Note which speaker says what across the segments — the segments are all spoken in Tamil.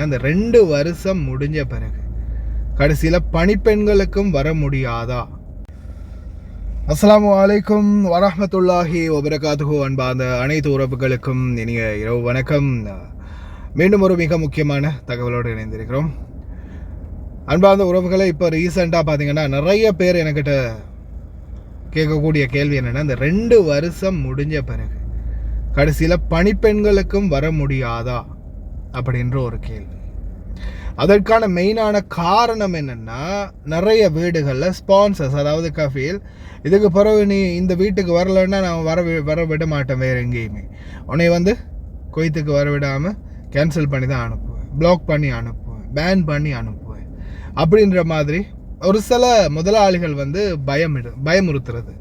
Speaker 1: அந்த 2 வருஷம் முடிஞ்ச பிறகு கடைசியில் பணிப்பெண்களுக்கும் வர முடியாதா? அஸ்ஸலாமு அலைக்கும் வரஹ்மத்துல்லாஹி வபரகாத்துஹு. அன்பார்ந்த அனைத்து உறவுகளுக்கும் இனிய இரவு வணக்கம். மீண்டும் ஒரு மிக முக்கியமான தகவலோடு இணைந்திருக்கிறோம். அன்பார்ந்த உறவுகளை, இப்போ ரீசெண்டாக பார்த்தீங்கன்னா நிறைய பேர் என்கிட்ட கேட்கக்கூடிய கேள்வி என்னென்னா, இந்த 2 வருஷம் முடிஞ்ச பிறகு கடைசியில் பணிப்பெண்களுக்கும் வர முடியாதா அப்படின்ற ஒரு கேள்வி. அதற்கான மெயினான காரணம் என்னென்னா, நிறைய வீடுகளில் ஸ்பான்சர்ஸ், அதாவது கஃபீல், இதுக்கு பிறகு நீ இந்த வீட்டுக்கு வரலன்னா நான் வர விட மாட்டேன், வேறு எங்கேயுமே உன்னை குவைத்துக்கு வர விடாமல் கேன்சல் பண்ணி தான் அனுப்புவேன், பிளாக் பண்ணி அனுப்புவேன், பேன் பண்ணி அனுப்புவேன் அப்படின்ற மாதிரி ஒரு சில முதலாளிகள் பயமுறுத்துறது.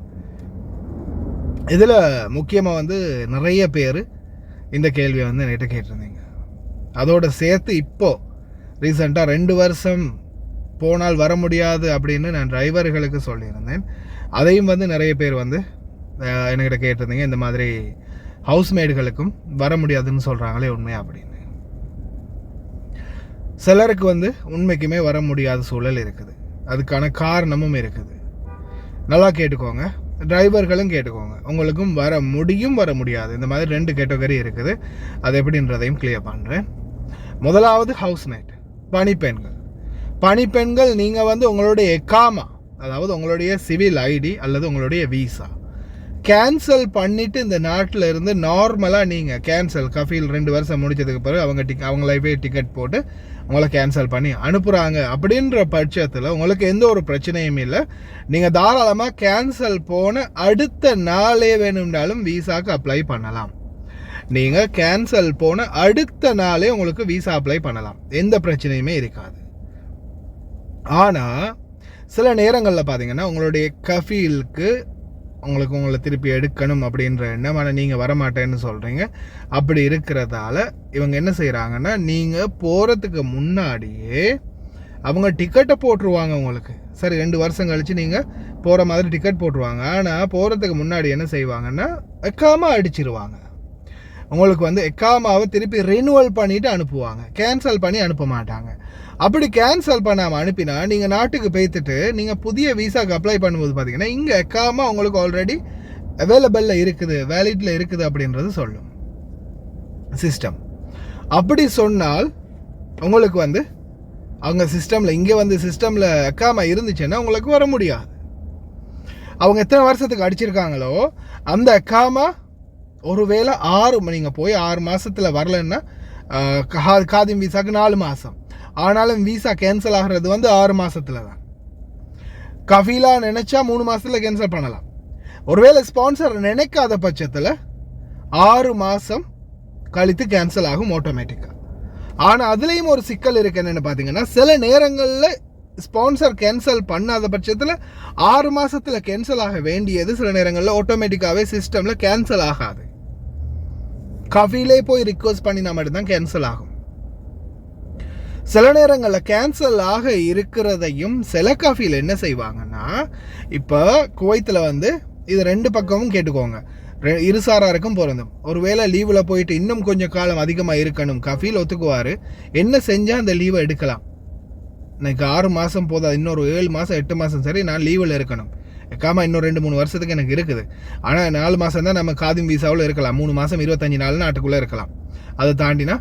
Speaker 1: இதில் முக்கியமாக நிறைய பேர் இந்த கேள்வியை என்கிட்ட கேட்டிருந்தீங்க. அதோடு சேர்த்து இப்போது ரீசெண்டாக 2 வருஷம் போனால் வர முடியாது அப்படின்னு நான் டிரைவர்களுக்கு சொல்லியிருந்தேன். அதையும் நிறைய பேர் என்கிட்ட கேட்டிருந்தீங்க, இந்த மாதிரி ஹவுஸ்மேடுகளுக்கும் வர முடியாதுன்னு சொல்கிறாங்களே உண்மையா அப்படின்னு. சிலருக்கு உண்மைக்குமே வர முடியாத சூழல் இருக்குது, அதுக்கான காரணமும் இருக்குது. நல்லா கேட்டுக்கோங்க, டிரைவர்களும் கேட்டுக்கோங்க. உங்களுக்கும் வர முடியும், வர முடியாது, இந்த மாதிரி 2 கேட்டகரி இருக்குது. அது எப்படின்றதையும் கிளியர் பண்ணுறேன். முதலாவது ஹவுஸ்மேட், பணிப்பெண்கள். நீங்கள் உங்களுடைய எக்காமா, அதாவது உங்களுடைய சிவில் ஐடி அல்லது உங்களுடைய வீசா கேன்சல் பண்ணிவிட்டு இந்த நாட்டில் இருந்து நார்மலாக நீங்கள் கஃபீல் 2 வருஷம் முடிச்சதுக்கு பிறகு அவங்கள போய் டிக்கெட் போட்டு உங்களை கேன்சல் பண்ணி அனுப்புகிறாங்க அப்படின்ற பட்சத்தில் உங்களுக்கு எந்த ஒரு பிரச்சனையும் இல்லை. நீங்கள் தாராளமாக கேன்சல் போன அடுத்த நாளே வேணும்னாலும் வீசாவுக்கு அப்ளை பண்ணலாம். நீங்கள் கேன்சல் போன அடுத்த நாளே உங்களுக்கு வீசா அப்ளை பண்ணலாம், எந்த பிரச்சனையுமே இருக்காது. ஆனால் சில நேரங்களில் பார்த்தீங்கன்னா உங்களுடைய கஃபீலுக்கு உங்களை திருப்பி எடுக்கணும் அப்படின்ற எண்ணம், ஆனால் நீங்கள் வரமாட்டேன்னு சொல்கிறீங்க. அப்படி இருக்கிறதால இவங்க என்ன செய்கிறாங்கன்னா, நீங்கள் போகிறதுக்கு முன்னாடியே அவங்க டிக்கெட்டை போட்டுருவாங்க உங்களுக்கு. சரி, 2 வருஷம் கழித்து நீங்கள் போகிற மாதிரி டிக்கெட் போட்டுருவாங்க. ஆனால் போகிறதுக்கு முன்னாடி என்ன செய்வாங்கன்னா, எக்காமா அடிச்சிருவாங்க. உங்களுக்கு எக்காமாவை திருப்பி ரினுவல் பண்ணிவிட்டு அனுப்புவாங்க, கேன்சல் பண்ணி அனுப்ப மாட்டாங்க. அப்படி கேன்சல் பண்ணாமல் அனுப்பினா நீங்கள் நாட்டுக்கு போய்த்துட்டு நீங்கள் புதிய வீசாவுக்கு அப்ளை பண்ணும்போது பார்த்தீங்கன்னா இங்கே எக்காமா உங்களுக்கு ஆல்ரெடி அவைலபிளில் இருக்குது, வேலிட்டில் இருக்குது அப்படின்றது சொல்லும் சிஸ்டம். அப்படி சொன்னால் உங்களுக்கு அவங்க சிஸ்டமில் இங்கே சிஸ்டமில் எக்காமா இருந்துச்சுன்னா உங்களுக்கு வர முடியாது. அவங்க எத்தனை வருஷத்துக்கு அடிச்சிருக்காங்களோ அந்த எக்காமா ஒருவேளை நீங்கள் போய் 6 மாதத்தில் வரலன்னா காதிம் வீசாக்கு 4 மாதம், ஆனாலும் வீசா கேன்சல் ஆகிறது 6 மாதத்தில் தான். கஃபீலா நினச்சா 3 மாதத்தில் கேன்சல் பண்ணலாம். ஒருவேளை ஸ்பான்சர் நினைக்காத பட்சத்தில் 6 மாதம் கழித்து கேன்சல் ஆகும் ஆட்டோமேட்டிக்காக. ஆனால் அதுலேயும் ஒரு சிக்கல் இருக்குது. என்னென்னு பார்த்தீங்கன்னா, சில நேரங்களில் ஸ்பான்சர் கேன்சல் பண்ணாத பட்சத்தில் 6 மாதத்தில் கேன்சல் ஆக வேண்டியது சில நேரங்களில் ஆட்டோமேட்டிக்காகவே சிஸ்டமில் கேன்சல் ஆகாது. கஃபீலே போய் ரிக்வஸ்ட் பண்ணினா மட்டும்தான் கேன்சல் ஆகும். சில நேரங்களில் கேன்சல் ஆக இருக்கிறதையும் சில கஃபீல் என்ன செய்வாங்கன்னா, இப்போ குவைத்தில் இது 2 பக்கமும் கேட்டுக்கோங்க, இருசாராருக்கும் பொருந்தும். ஒருவேளை லீவில் போயிட்டு இன்னும் கொஞ்சம் காலம் அதிகமாக இருக்கணும், கஃபீல் ஒத்துக்குவார், என்ன செஞ்சால் அந்த லீவை எடுக்கலாம். எனக்கு 6 மாதம் போதும், இன்னொரு 7 மாதம் 8 மாதம் சரி நான் லீவில் இருக்கணும், எக்காமா இன்னொரு 2-3 வருஷத்துக்கு எனக்கு இருக்குது. ஆனால் 4 மாதம் தான் நம்ம காதிம் வீசாவில் இருக்கலாம், 3 மாதம் 25 நாள் நாட்டுக்குள்ளே இருக்கலாம். அதை தாண்டினா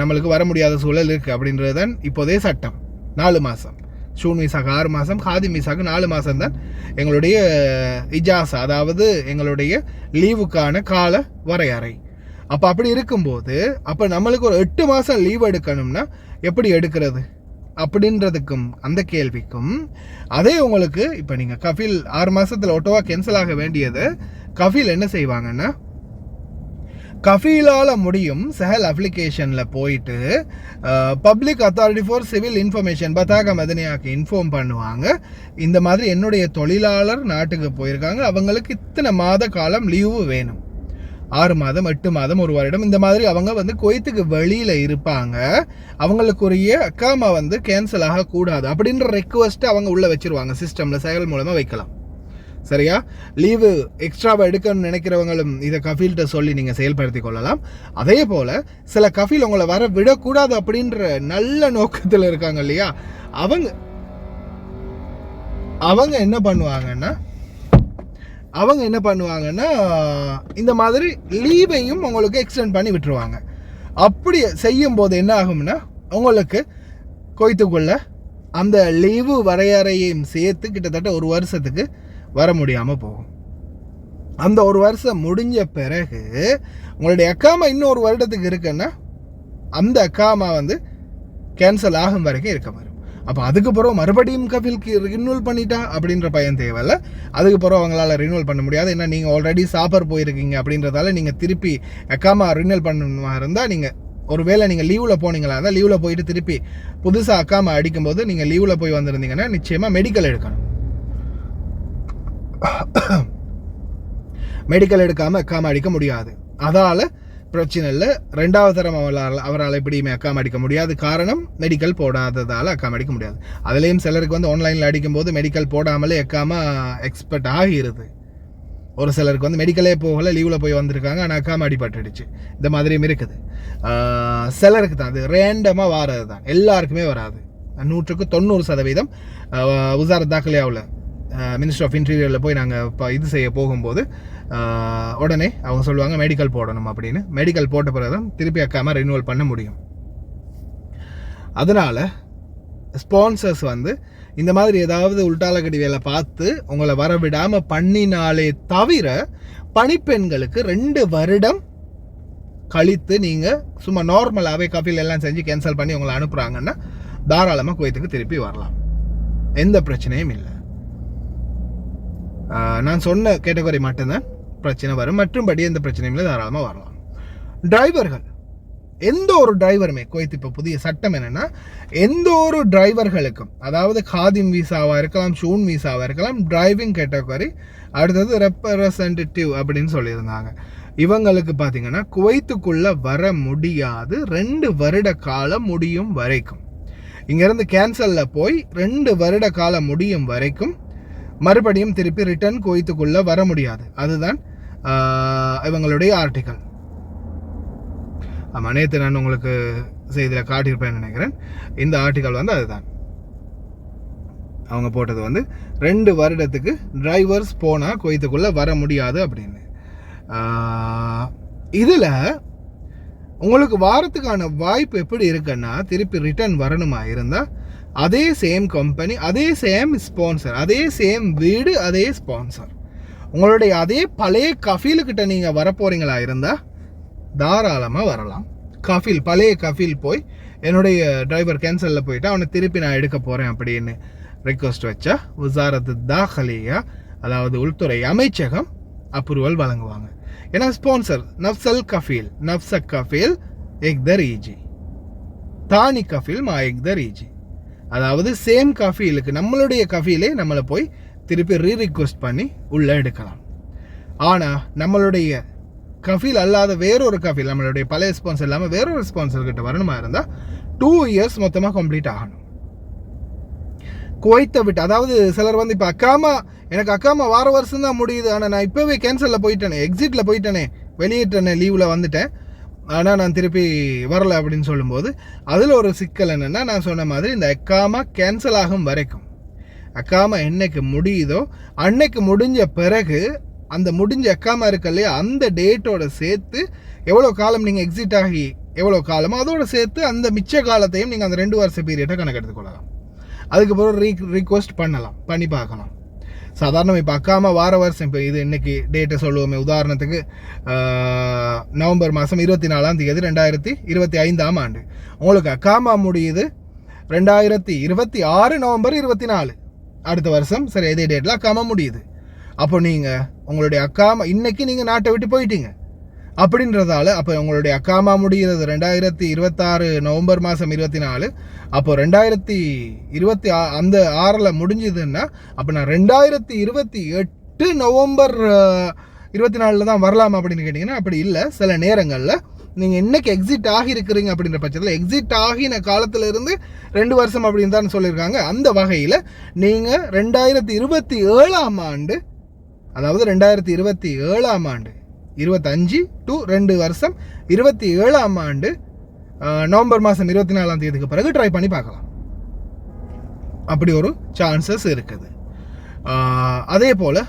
Speaker 1: நம்மளுக்கு வர முடியாத சூழல் இருக்குது அப்படின்றது தான் இப்போதே சட்டம். 4 மாதம் ஷூன் வீசாக்கு 6 மாதம், காதிம் வீசாக்கு 4 மாதம் தான் எங்களுடைய இஜாசா, அதாவது எங்களுடைய லீவுக்கான கால வரையறை. அப்போ அப்படி இருக்கும்போது அப்போ நம்மளுக்கு ஒரு 8 மாதம் லீவ் எடுக்கணும்னா எப்படி எடுக்கிறது அப்படின்றதுக்கும் அந்த கேள்விக்கும் அதே உங்களுக்கு இப்போ நீங்கள் கஃபீல் 6 மாதத்தில் ஒட்டோவா கேன்சல் ஆக வேண்டியது கஃபீல் என்ன செய்வாங்கன்னா, கஃபீலால் முடியும் சஹல் அப்ளிகேஷனில் போயிட்டு public authority for civil information பதாக மதனியாக்கு இன்ஃபார்ம் பண்ணுவாங்க. இந்த மாதிரி என்னுடைய தொழிலாளர் நாட்டுக்கு போயிருக்காங்க, அவங்களுக்கு இத்தனை மாத காலம் லீவு வேணும், 6 மாதம் 8 மாதம் 1 வருடம், இந்த மாதிரி அவங்க குவைத்துக்கு வெளியில் இருப்பாங்க, அவங்களுக்குரிய அக்காமா கேன்சல் ஆகக்கூடாது அப்படின்ற ரெக்வஸ்ட்டை அவங்க உள்ளே வச்சுருவாங்க. சிஸ்டமில் செயல் மூலமாக வைக்கலாம். சரியா? லீவு எக்ஸ்ட்ராவாக எடுக்கணும்னு நினைக்கிறவங்களும் இதை கஃபீல்கிட்ட சொல்லி நீங்கள் செயல்படுத்தி கொள்ளலாம். அதே போல் சில கஃபீல் உங்களை வர விடக்கூடாது அப்படின்ற நல்ல நோக்கத்தில் இருக்காங்க இல்லையா, அவங்க என்ன பண்ணுவாங்கன்னா இந்த மாதிரி லீவையும் உங்களுக்கு எக்ஸ்டெண்ட் பண்ணி விட்டுருவாங்க. அப்படி செய்யும் போது என்ன ஆகும்னா உங்களுக்கு குவைத்துக்குள்ள அந்த லீவு வரையறையையும் சேர்த்து கிட்டத்தட்ட 1 வருஷத்துக்கு வர முடியாமல் போகும். அந்த 1 வருஷம் முடிஞ்ச பிறகு உங்களுடைய அக்காமா இன்னும் 1 வருடத்துக்கு இருக்குன்னா அந்த அக்காமா கேன்சல் ஆகும் வரைக்கும் இருக்க வரும். அப்போ அதுக்கு பிறகு மறுபடியும் கஃபீலுக்கு ரினியூவல் பண்ணிட்டா அப்படின்ற பயன் தேவையில்ல. அதுக்கு பிறகு அவங்களால ரினியூவல் பண்ண முடியாது. ஏன்னா நீங்கள் ஆல்ரெடி சாப்பர் போயிருக்கீங்க அப்படின்றதால நீங்கள் திருப்பி அக்காமா ரினியூவல் பண்ணணுமா இருந்தால் நீங்கள் ஒருவேளை நீங்கள் லீவில் போனீங்களா இருந்தால் லீவில் போயிட்டு திருப்பி புதுசாக அக்காமா அடிக்கும்போது நீங்கள் லீவில் போய் வந்திருந்தீங்கன்னா நிச்சயமாக மெடிக்கல் எடுக்கணும். மெடிக்கல் எடுக்காமல் அக்காமா அடிக்க முடியாது. அதால் பிரச்சனை இல்லை. 2வது தரம் அவரால் எப்படியுமே அக்காமா அடிக்க முடியாது. காரணம் மெடிக்கல் போடாததால் அக்காமா அடிக்க முடியாது. அதுலேயும் சிலருக்கு ஆன்லைனில் அடிக்கும்போது மெடிக்கல் போடாமலே அக்காமா எக்ஸ்பர்ட் ஆகிருது. ஒரு சிலருக்கு மெடிக்கலே போகலை, லீவில் போய் வந்திருக்காங்க, ஆனால் அக்காமா அடிபட்டுடுச்சு. இந்த மாதிரியும் இருக்குது. சிலருக்கு தான் அது ரேண்டமாக வாரது தான், எல்லாருக்குமே வராது. 100% உசாரத் தாக்கலியாவில் மினிஸ்டர் ஆஃப் இன்டீரியரில் போய் நாங்கள் இது செய்ய போகும்போது உடனே அவங்க சொல்லுவாங்க மெடிக்கல் போடணும் அப்படின்னு. மெடிக்கல் போட்ட பிறகு தான் திருப்பி அக்காமா ரினியூவல் பண்ண முடியும். அதனால் ஸ்பான்சர்ஸ் இந்த மாதிரி ஏதாவது உள்டாலக்கடி வேலை பார்த்து உங்களை வரவிடாமல் பண்ணினாலே தவிர பணிப்பெண்களுக்கு 2 வருடம் கழித்து நீங்கள் சும்மா நார்மலாகவே கஃபீல் எல்லாம் செஞ்சு கேன்சல் பண்ணி உங்களை அனுப்புகிறாங்கன்னா தாராளமாக குவைத்துக்கு திருப்பி வரலாம். எந்த பிரச்சனையும் இல்லை. நான் சொன்ன கேட்டகரி மட்டும்தான் பிரச்சனை வரும். மற்றும்படி எந்த பிரச்சனையும் இல்லை, தாராளமாக வரலாம். டிரைவர்கள், எந்த ஒரு டிரைவருமே குவைத் இப்போ புதிய சட்டம் என்னென்னா எந்த ஒரு டிரைவர்களுக்கும், அதாவது காதிம் வீசாவாக இருக்கலாம், ஷூன் வீசாவாக இருக்கலாம், டிரைவிங் கேட்டகரி, அடுத்தது ரெப்ரசன்டேட்டிவ் அப்படின்னு சொல்லியிருந்தாங்க. இவங்களுக்கு பார்த்தீங்கன்னா குவைத்துக்குள்ளே வர முடியாது 2 வருட காலம் முடியும் வரைக்கும். இங்கேருந்து கேன்சலில் போய் 2 வருட காலம் முடியும் வரைக்கும் மறுபடியும் திருப்பி ரிட்டர்ன் குவைத்துக்குள்ளே வர முடியாது. அதுதான் இவங்களுடைய ஆர்டிக்கல். ஆமாம், நேற்று நான் உங்களுக்கு செய்தியில் காட்டியிருப்பேன்னு நினைக்கிறேன். இந்த ஆர்டிக்கல் அதுதான் அவங்க போட்டது 2 வருடத்துக்கு டிரைவர்ஸ் போனால் குவைத்துக்குள்ளே வர முடியாது அப்படின்னு. இதில் உங்களுக்கு வாரத்துக்கான வாய்ப்பு எப்படி இருக்குன்னா திருப்பி ரிட்டர்ன் வரணுமா இருந்தால் அதே சேம் கம்பெனி, அதே சேம் ஸ்பான்சர், அதே சேம் வீடு, அதே ஸ்பான்சர், உங்களுடைய அதே பழைய கஃபீலுக்கிட்ட நீங்கள் வரப்போகிறீங்களா இருந்தால் தாராளமாக வரலாம். கஃபீல், பழைய கஃபீல் போய் என்னுடைய டிரைவர் கேன்சலில் போயிட்டு அவனை திருப்பி நான் எடுக்க போகிறேன் அப்படின்னு ரிக்வஸ்ட் வச்சா உசாரத்து தாஹலியா, அதாவது உள்துறை அமைச்சகம் அப்ரூவல் வழங்குவாங்க. ஏன்னா ஸ்பான்சர் நஃப்சல் கஃபீல், நஃப்ச கஃபீல் எக்தர் ஈஜி, தானி கஃபீல் மா எக்தர் ஈஜி. அதாவது சேம் கஃபீலுக்கு நம்மளுடைய கஃபீலே நம்மளை போய் திருப்பி ரீரிக்வெஸ்ட் பண்ணி உள்ளே எடுக்கலாம். ஆனால் நம்மளுடைய கஃபீல் அல்லாத வேறொரு கஃபீல், நம்மளுடைய பழைய ஸ்பான்சர் இல்லாமல் வேறொரு ஸ்பான்சர்கிட்ட வரணுமா இருந்தால் 2 இயர்ஸ் மொத்தமாக கம்ப்ளீட் ஆகணும் குவைத்தை விட்டு. அதாவது சிலர் இப்போ எனக்கு அக்காமா வார வருஷம் தான் முடியுது, ஆனால் நான் இப்போவே கேன்சலில் போயிட்டேனே, எக்ஸிட்டில் போயிட்டேனே, வெளியிட்டேனே, லீவில் வந்துட்டேன், ஆனால் நான் திருப்பி வரலை அப்படின்னு சொல்லும்போது அதில் ஒரு சிக்கல் என்னென்னா, நான் சொன்ன மாதிரி இந்த அக்காமா கேன்சல் ஆகும் வரைக்கும், அக்காமா என்னைக்கு முடியுதோ அன்னைக்கு முடிஞ்ச பிறகு அந்த முடிஞ்ச அக்காமா இருக்கு இல்லையா, அந்த டேட்டோட சேர்த்து எவ்வளோ காலம் நீங்கள் எக்ஸிட் ஆகி எவ்வளோ காலமோ அதோட சேர்த்து அந்த மிச்ச காலத்தையும் நீங்கள் அந்த 2 வருஷ பீரியட்டை கணக்கெடுத்துக்கொள்ளலாம். அதுக்கப்புறம் ரிக்வெஸ்ட் பண்ணி பார்க்கலாம். சாதாரணமாக இப்போ அக்காமா வார வருஷம், இப்போ இது இன்னைக்கு டேட்டை சொல்லுவோமே, உதாரணத்துக்கு நவம்பர் மாதம் 24ஆம் தேதி 2025ஆம் ஆண்டு உங்களுக்கு அக்காமா முடியுது 2026 நவம்பர் 24, அடுத்த வருஷம் சரி இதே டேட்டில் அக்காமா முடியுது. அப்போ நீங்கள் உங்களுடைய அக்காமா இன்னைக்கு நீங்கள் நாட்டை விட்டு போயிட்டீங்க அப்படின்றதால அப்போ உங்களுடைய அக்காமா முடிகிறது 2026 நவம்பர் மாதம் 24, அப்போ 2026 முடிஞ்சதுன்னா அப்போ நான் 2028 நவம்பர் 24 தான் வரலாம் அப்படின்னு கேட்டிங்கன்னா அப்படி இல்லை. சில நேரங்களில் நீங்கள் இன்னைக்கு எக்ஸிட் ஆகியிருக்கிறீங்க அப்படின்ற பட்சத்தில் எக்ஸிட் ஆகின காலத்திலிருந்து 2 வருஷம் அப்படின்னு தான் சொல்லியிருக்காங்க. அந்த வகையில் நீங்கள் 2027ஆம் ஆண்டு அதாவது 2027ஆம் ஆண்டு 25 to 2 வருஷம் 27ஆம் ஆண்டு நவம்பர் மாதம் 24ஆம் தேதிக்கு பிறகு ட்ரை பண்ணி பார்க்கலாம். அப்படி ஒரு சான்சஸ் இருக்குது. அதே போல்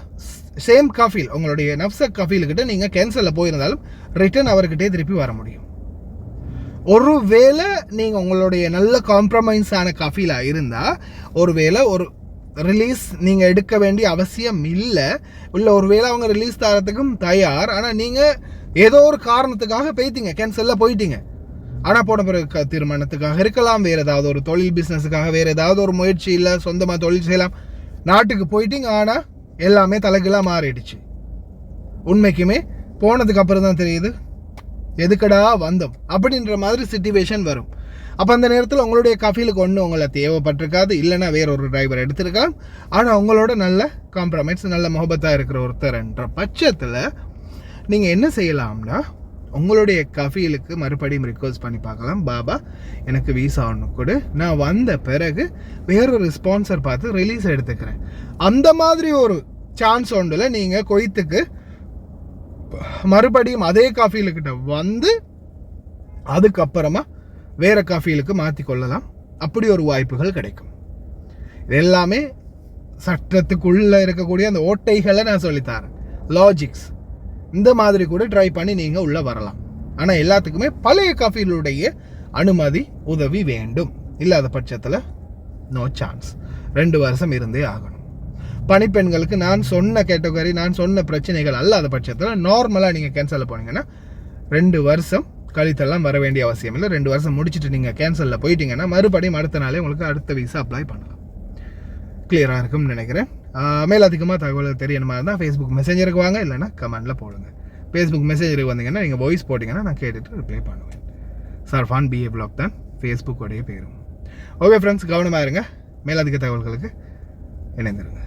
Speaker 1: சேம் கஃபீல் உங்களுடைய நஃப்சக் கஃபீல்கிட்ட நீங்கள் கேன்சலில் போயிருந்தாலும் ரிட்டர்ன் அவர்கிட்டே திருப்பி வர முடியும். ஒருவேளை நீங்கள் உங்களுடைய நல்ல காம்ப்ரமைஸான கஃபீலாக இருந்தால் ஒருவேளை ஒரு ரிலீஸ் நீங்கள் எடுக்க வேண்டிய அவசியம் இல்லை. ஒருவேளை அவங்க ரிலீஸ் தரத்துக்கும் தயார். ஆனால் நீங்கள் ஏதோ ஒரு காரணத்துக்காக போயிட்டீங்க, கேன்சலில் போயிட்டீங்க. ஆனால் போன பிறகு திருமணத்துக்காக இருக்கலாம், வேறு ஏதாவது ஒரு தொழில் பிஸ்னஸுக்காக, வேறு ஏதாவது ஒரு முயற்சி இல்லை, சொந்தமாக தொழில் செய்யலாம், நாட்டுக்கு போயிட்டீங்க. ஆனால் எல்லாமே தலைகீழாக மாறிடுச்சு. உண்மைக்குமே போனதுக்கு அப்புறம் தான் தெரியுது எதுக்கடா வந்தோம் அப்படின்ற மாதிரி சிச்சுவேஷன் வரும். அப்போ அந்த நேரத்தில் உங்களுடைய கஃபீலுக்கு ஒன்று உங்களை தேவைப்பட்டிருக்காது, இல்லைன்னா வேற ஒரு டிரைவர் எடுத்திருக்கலாம். ஆனால் உங்களோட நல்ல காம்ப்ரமைஸ், நல்ல முகபத்தாக இருக்கிற ஒருத்தர்ன்ற பட்சத்தில் நீங்கள் என்ன செய்யலாம்னா உங்களுடைய கஃபீலுக்கு மறுபடியும் ரிக்வெஸ்ட் பண்ணி பார்க்கலாம். பாபா எனக்கு வீசா ஒன்று கொடு, நான் வந்த பிறகு வேறொரு ஸ்பான்சர் பார்த்து ரிலீஸ் எடுத்துக்கிறேன். அந்த மாதிரி ஒரு சான்ஸ் ஒன்றில் நீங்கள் கொய்த்துக்கு மறுபடியும் அதே கஃபீலுக்கிட்ட வந்து அதுக்கப்புறமா வேறு கஃபீலுக்கு மாற்றி கொள்ளலாம். அப்படி ஒரு வாய்ப்புகள் கிடைக்கும். இது எல்லாமே சட்டத்துக்குள்ளே இருக்கக்கூடிய அந்த ஓட்டைகளை நான் சொல்லித்தரேன், லாஜிக்ஸ். இந்த மாதிரி கூட ட்ரை பண்ணி நீங்கள் உள்ளே வரலாம். ஆனால் எல்லாத்துக்குமே பழைய கஃபீலுடைய அனுமதி உதவி வேண்டும். இல்லாத பட்சத்தில் நோ சான்ஸ், 2 வருஷம் இருந்தே ஆகணும். பணிப்பெண்களுக்கு நான் சொன்ன கேட்டகரி, நான் சொன்ன பிரச்சனைகள் அல்லாத பட்சத்தில் நார்மலாக நீங்கள் கேன்சலில் போனீங்கன்னா 2 வருஷம் கழித்தெல்லாம் வர வேண்டிய அவசியம் இல்லை. 2 வருஷம் முடிச்சுட்டு நீங்கள் கேன்சலில் போயிட்டீங்கன்னா மறுபடியும் அடுத்த நாளே உங்களுக்கு அடுத்த வீசா அப்ளை பண்ணலாம். கிளியராக இருக்கும்னு நினைக்கிறேன். மேலதிகமாக தகவல் தெரியணுமா இருந்தால் ஃபேஸ்புக் மெசேஞ்சருக்கு வாங்க, இல்லைனா கமெண்டில் போடுங்க. ஃபேஸ்புக் மெசேஞ்சருக்கு வந்தீங்கன்னா நீங்கள் வாய்ஸ் போட்டிங்கன்னா நான் கேட்டுட்டு ரிப்ளை பண்ணுவேன். சர்ஃபான் BA Vlog தான் ஃபேஸ்புக்கோடைய பேரும். ஓகே ஃப்ரெண்ட்ஸ், கவனமாக இருங்க. மேலதிக தகவல்களுக்கு இணைந்திருங்க.